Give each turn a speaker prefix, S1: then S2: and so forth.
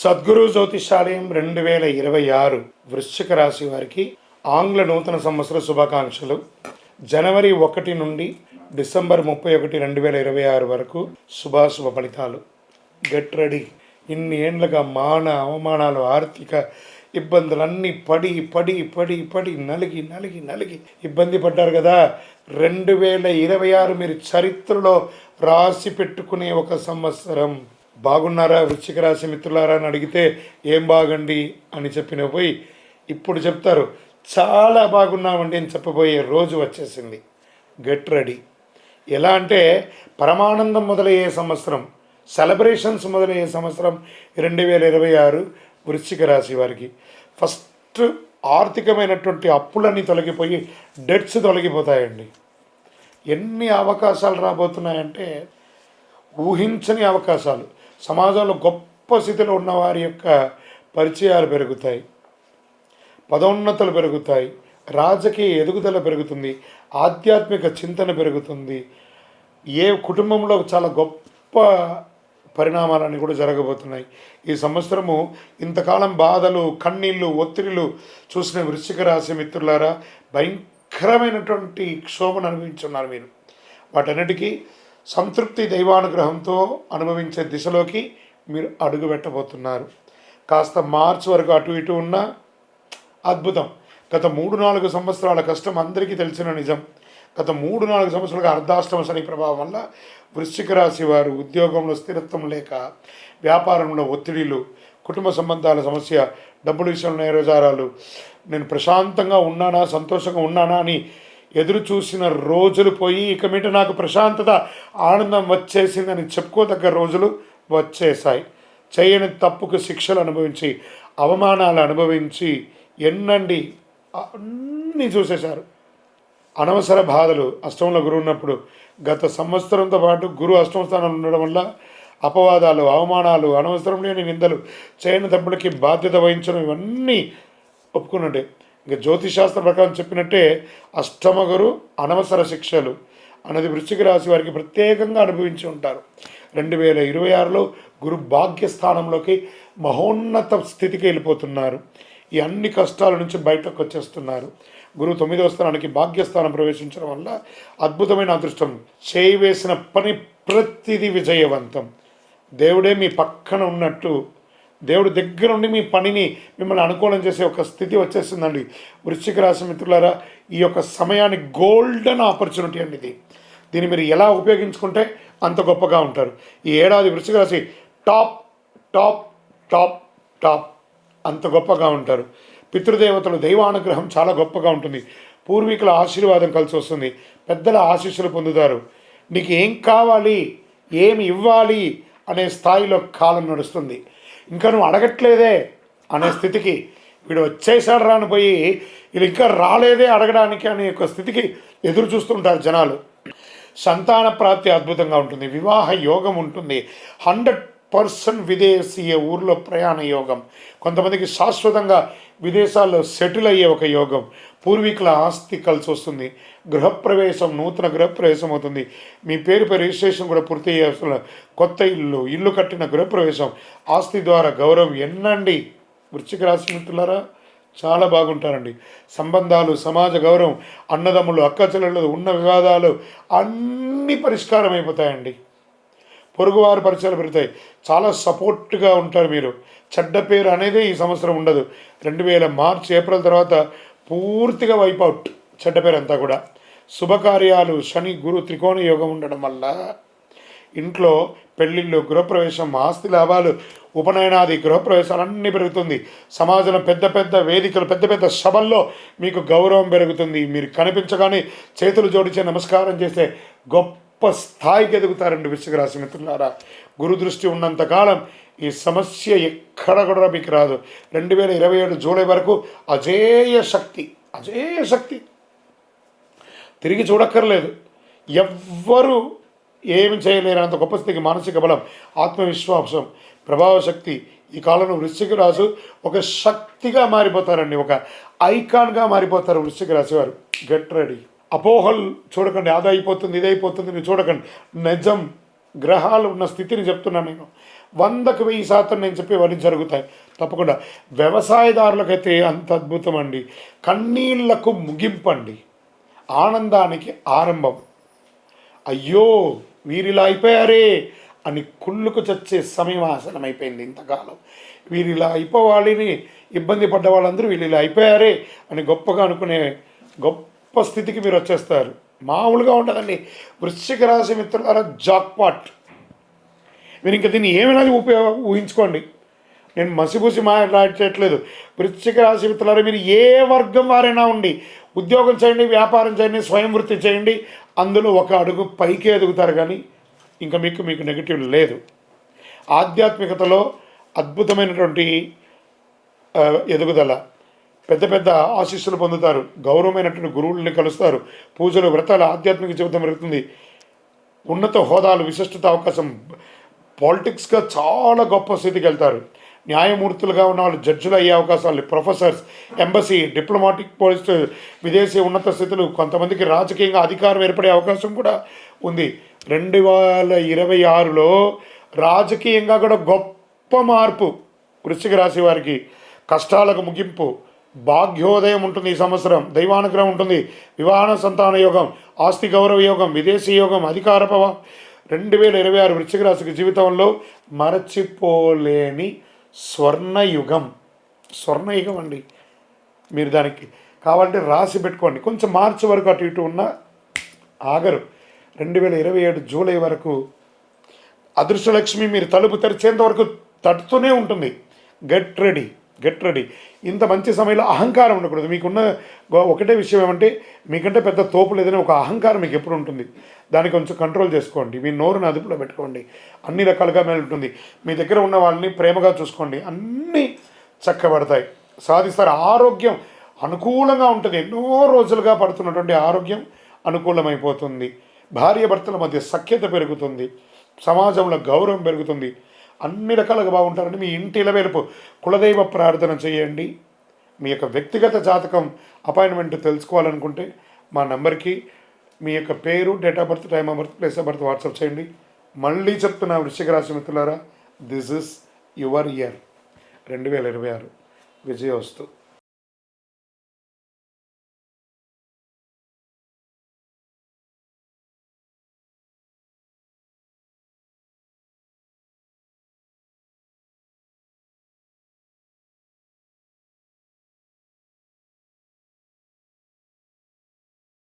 S1: సద్గురు జ్యోతిషాలయం 2026 వృశ్చిక రాశి వారికి ఆంగ్ల నూతన సంవత్సర శుభాకాంక్షలు. జనవరి 1 నుండి డిసెంబర్ 31, 2026 వరకు శుభాశుభ ఫలితాలు. Get ready. ఇన్ని ఏండ్లుగా అవమానాలు, ఆర్థిక ఇబ్బందులన్నీ పడి పడి పడి పడి నలిగి నలిగి నలిగి ఇబ్బంది పడ్డారు కదా. 2026 మీరు చరిత్రలో రాసి పెట్టుకునే ఒక సంవత్సరం. బాగున్నారా వృశ్చిక రాశి మిత్రులారా అని అడిగితే ఏం బాగండి అని చెప్పిన పోయి ఇప్పుడు చెప్తారు చాలా బాగున్నామండి అని చెప్పబోయే రోజు వచ్చేసింది. Get ready. ఎలా అంటే పరమానందం మొదలయ్యే సంవత్సరం, సెలబ్రేషన్స్ మొదలయ్యే సంవత్సరం 2026 వృశ్చిక రాశి వారికి. ఫస్ట్ ఆర్థికమైనటువంటి అప్పులన్నీ తొలగిపోయి డెట్స్ తొలగిపోతాయండి. ఎన్ని అవకాశాలు రాబోతున్నాయంటే ఊహించని అవకాశాలు. సమాజంలో గొప్ప స్థితిలో ఉన్న వారి యొక్క పరిచయాలు పెరుగుతాయి, పదోన్నతులు పెరుగుతాయి, రాజకీయ ఎదుగుదల పెరుగుతుంది, ఆధ్యాత్మిక చింతన పెరుగుతుంది. ఏ కుటుంబంలో చాలా గొప్ప పరిణామాలన్నీ కూడా జరగబోతున్నాయి. ఈ సంవత్సరము ఇంతకాలం బాధలు, కన్నీళ్ళు, ఒత్తిడిలు చూసిన వృశ్చిక రాశి మిత్రులారా భయంకరమైనటువంటి క్షోభను అనుభవించున్నారు మీరు. వాటన్నిటికీ సంతృప్తి దైవానుగ్రహంతో అనుభవించే దిశలోకి మీరు అడుగు పెట్టబోతున్నారు. కాస్త మార్చి వరకు అటు ఇటు ఉన్న అద్భుతం. గత 3-4 సంవత్సరాల కష్టం అందరికీ తెలిసిన నిజం. గత 3-4 సంవత్సరాలుగా అర్ధాష్టమ శని ప్రభావం వల్ల వృశ్చిక రాశి వారు ఉద్యోగంలో స్థిరత్వం లేక, వ్యాపారంలో ఒత్తిడిలు, కుటుంబ సంబంధాల సమస్య, డబ్బుల విషయంలో నేరజారాలు, నేను ప్రశాంతంగా ఉన్నానా, సంతోషంగా ఉన్నానా అని ఎదురు చూసిన రోజులు పోయి ఇక మీట నాకు ప్రశాంతత, ఆనందం వచ్చేసిందని చెప్పుకోదగ్గ రోజులు వచ్చేసాయి. చేయని తప్పుకు శిక్షలు అనుభవించి, అవమానాలు అనుభవించి ఎన్నండి అన్నీ చూసేశారు. అనవసర బాధలు. అష్టంలో గురువు ఉన్నప్పుడు గత సంవత్సరంతో పాటు గురువు అష్టమ స్థానంలో ఉండడం వల్ల అపవాదాలు, అవమానాలు, అనవసరం లేని నిందలు, చేయని తప్పులకి బాధ్యత వహించడం ఇవన్నీ ఒప్పుకున్నట్టే. ఇంకా జ్యోతిశాస్త్ర ప్రకారం చెప్పినట్టే అష్టమ గురు అనవసర శిక్షలు అన్నది వృశ్చిక రాశి వారికి ప్రత్యేకంగా అనుభవించి ఉంటారు. 2026లో గురు భాగ్యస్థానంలోకి మహోన్నత స్థితికి వెళ్ళిపోతున్నారు. ఈ అన్ని కష్టాల నుంచి బయటకు వచ్చేస్తున్నారు. గురువు 9వ స్థానానికి భాగ్యస్థానం ప్రవేశించడం వల్ల అద్భుతమైన అదృష్టం. చేయవేసిన పని ప్రతిదీ విజయవంతం. దేవుడే మీ పక్కన ఉన్నట్టు, దేవుడు దగ్గర ఉండి మీ పనిని మిమ్మల్ని అనుకూలం చేసే ఒక స్థితి వచ్చేస్తుందండి. వృశ్చిక రాశి మిత్రులారా ఈ యొక్క సమయాన్ని గోల్డెన్ ఆపర్చునిటీ అండి ఇది. దీన్ని మీరు ఎలా ఉపయోగించుకుంటే అంత గొప్పగా ఉంటారు. ఈ ఏడాది వృశ్చిక రాశి టాప్ టాప్ టాప్ టాప్ అంత గొప్పగా ఉంటారు. పితృదేవతలు దైవానుగ్రహం చాలా గొప్పగా ఉంటుంది. పూర్వీకుల ఆశీర్వాదం కలిసి వస్తుంది. పెద్దల ఆశీస్సులు పొందుతారు. నీకు ఏం కావాలి, ఏమి ఇవ్వాలి అనే స్థాయిలో కాలం నడుస్తుంది. ఇంకా నువ్వు అడగట్లేదే అనే స్థితికి, వీడు వచ్చేసాడు రానిపోయి వీళ్ళు ఇంకా రాలేదే అడగడానికి అనే ఒక స్థితికి ఎదురు చూస్తుంటారు జనాలు. సంతాన ప్రాప్తి అద్భుతంగా ఉంటుంది. వివాహ యోగం ఉంటుంది. 100% విదేశీయ ఊర్లో ప్రయాణ యోగం. కొంతమందికి శాశ్వతంగా విదేశాల్లో సెటిల్ అయ్యే ఒక యోగం. పూర్వీకుల ఆస్తి కలిసి వస్తుంది. గృహప్రవేశం, నూతన గృహప్రవేశం అవుతుంది. మీ పేరుపై రిజిస్ట్రేషన్ కూడా పూర్తి చేస్తున్న కొత్త ఇల్లు కట్టిన గృహప్రవేశం, ఆస్తి ద్వారా గౌరవం ఎన్నండి. వృశ్చిక రాశి మిత్రులారా చాలా బాగుంటారండి. సంబంధాలు, సమాజ గౌరవం, అన్నదమ్ములు, అక్కచెల్లెళ్ళు ఉన్న వివాదాలు అన్నీ పరిష్కారం అయిపోతాయండి. పొరుగువారు పరిచయాలు పెరుగుతాయి. చాలా సపోర్ట్గా ఉంటారు మీరు. చెడ్డ పేరు అనేది ఈ సంవత్సరం ఉండదు. 2000 మార్చి, ఏప్రిల్ తర్వాత పూర్తిగా వైపౌట్ చెడ్డ పేరు అంతా కూడా. శుభకార్యాలు, శని గురు త్రికోణ యోగం ఉండడం వల్ల ఇంట్లో పెళ్ళిళ్ళు, గృహప్రవేశం, ఆస్తి లాభాలు, ఉపనయనాది గృహప్రవేశాలు అన్నీ పెరుగుతుంది. సమాజంలో పెద్ద పెద్ద వేదికలు, పెద్ద పెద్ద సభల్లో మీకు గౌరవం పెరుగుతుంది. మీరు కనిపించగానే చేతులు జోడించే నమస్కారం చేస్తే గొప్ప స్థాయికి ఎదుగుతారండి వృశ్చిక రాశి మిత్రులారా. గురు దృష్టి ఉన్నంతకాలం ఈ సమస్య ఎక్కడ కూడా మీకు రాదు. 2027 జూలై వరకు అజేయ శక్తి తిరిగి చూడక్కర్లేదు. ఎవ్వరూ ఏమి చేయలేనంత గొప్ప స్థితికి మానసిక బలం, ఆత్మవిశ్వాసం, ప్రభావశక్తి. ఈ కాలంలో వృశ్చిక రాశి ఒక శక్తిగా మారిపోతారండి. ఒక ఐకాన్గా మారిపోతారు వృశ్చిక రాశి వారు. Get ready. అపోహలు చూడకండి. అది అయిపోతుంది, ఇది అయిపోతుంది, మీరు చూడకండి. నిజం గ్రహాలు ఉన్న స్థితిని చెప్తున్నాను నేను. 100% నేను చెప్పేవన్నీ జరుగుతాయి తప్పకుండా. వ్యవసాయదారులకైతే అంత అద్భుతం అండి. కన్నీళ్లకు ముగింపండి, ఆనందానికి ఆరంభం. అయ్యో వీరిలా అయిపోయారే అని కుళ్ళుకు చచ్చే సమయం ఆసనమైపోయింది. ఇంతకాలం వీరిలా అయిపోవాలని ఇబ్బంది పడ్డ వాళ్ళందరూ వీళ్ళు ఇలా అయిపోయారే అని గొప్పగా అనుకునే గొప్ప స్థితికి మీరు వచ్చేస్తారు. మామూలుగా ఉండదండి. వృశ్చిక రాశి మిత్రులారా, జాక్పాట్. మీరు ఇంకా దీన్ని ఏమైనా ఊహించుకోండి. నేను మసిపూసి మాట్లాడట్లేదు. వృశ్చిక రాశి మిత్రులారా, మీరు ఏ వర్గం వారైనా ఉండి, ఉద్యోగం చేయండి, వ్యాపారం చేయండి, స్వయం వృత్తి చేయండి, అందులో ఒక అడుగు పైకి ఎదుగుతారు. కానీ ఇంకా మీకు నెగిటివ్ లేదు. ఆధ్యాత్మికతలో అద్భుతమైనటువంటి ఎదుగుదల, పెద్ద పెద్ద ఆశీస్సులు పొందుతారు, గౌరవమైనటువంటి గురువుల్ని కలుస్తారు, పూజలు, వ్రతాలు, ఆధ్యాత్మిక జీవితం పెరుగుతుంది, ఉన్నత హోదాలు, విశిష్టత అవకాశం, పాలిటిక్స్గా చాలా గొప్ప స్థితికి వెళ్తారు. న్యాయమూర్తులుగా ఉన్న వాళ్ళు జడ్జిలు అయ్యే అవకాశాలు, ప్రొఫెసర్స్, ఎంబసీ, డిప్లొమాటిక్ పోస్ట్, విదేశీ ఉన్నత స్థితులు, కొంతమందికి రాజకీయంగా అధికారం ఏర్పడే అవకాశం కూడా ఉంది. 2026లో రాజకీయంగా కూడా గొప్ప మార్పు వృశ్చిక రాశి వారికి. కష్టాలకు ముగింపు, భాగ్యోదయం ఉంటుంది ఈ సంవత్సరం, దైవానుగ్రహం ఉంటుంది, వివాహ సంతాన యోగం, ఆస్తి గౌరవ యోగం, విదేశీ యోగం, అధికార ప్రభావం. 2026 వృశ్చిక రాశికి జీవితంలో మరచిపోలేని స్వర్ణయుగం అండి. మీరు దానికి కావాలంటే రాసి పెట్టుకోండి. కొంచెం మార్చి వరకు అటు ఇటు ఉన్న ఆగరు. 2027 జూలై వరకు అదృష్టలక్ష్మి మీరు తలుపు తెరిచేంత వరకు తట్టుతూనే ఉంటుంది. Get ready. ఇంత మంచి సమయంలో అహంకారం ఉండకూడదు. మీకున్న ఒకటే విషయం ఏమంటే, మీకంటే పెద్ద తోపులు ఏదైనా ఒక అహంకారం మీకు ఎప్పుడు ఉంటుంది. దాన్ని కొంచెం కంట్రోల్ చేసుకోండి. మీ నోరుని అదుపులో పెట్టుకోండి. అన్ని రకాలుగా ఉంటుంది. మీ దగ్గర ఉన్న వాళ్ళని ప్రేమగా చూసుకోండి. అన్నీ చక్కబడతాయి, సాధిస్తారు. ఆరోగ్యం అనుకూలంగా ఉంటుంది. ఎన్నో రోజులుగా పడుతున్నటువంటి ఆరోగ్యం అనుకూలమైపోతుంది. భార్యాభర్తల మధ్య సఖ్యత పెరుగుతుంది, సమాజంలో గౌరవం పెరుగుతుంది, అన్ని రకాలుగా బాగుంటారని మీ ఇంటి ఇలవేలుపు కులదైవ ప్రార్థన చేయండి. మీ యొక్క వ్యక్తిగత జాతకం అపాయింట్మెంట్ తెలుసుకోవాలనుకుంటే మా నెంబర్కి మీ యొక్క పేరు, date of birth, time of birth, place of birth WhatsApp చేయండి. మళ్ళీ చెప్తున్నా వృశ్చిక రాశి మిత్రులారా, దిస్ ఇస్ యువర్ ఇయర్ 2026. విజయోస్తు.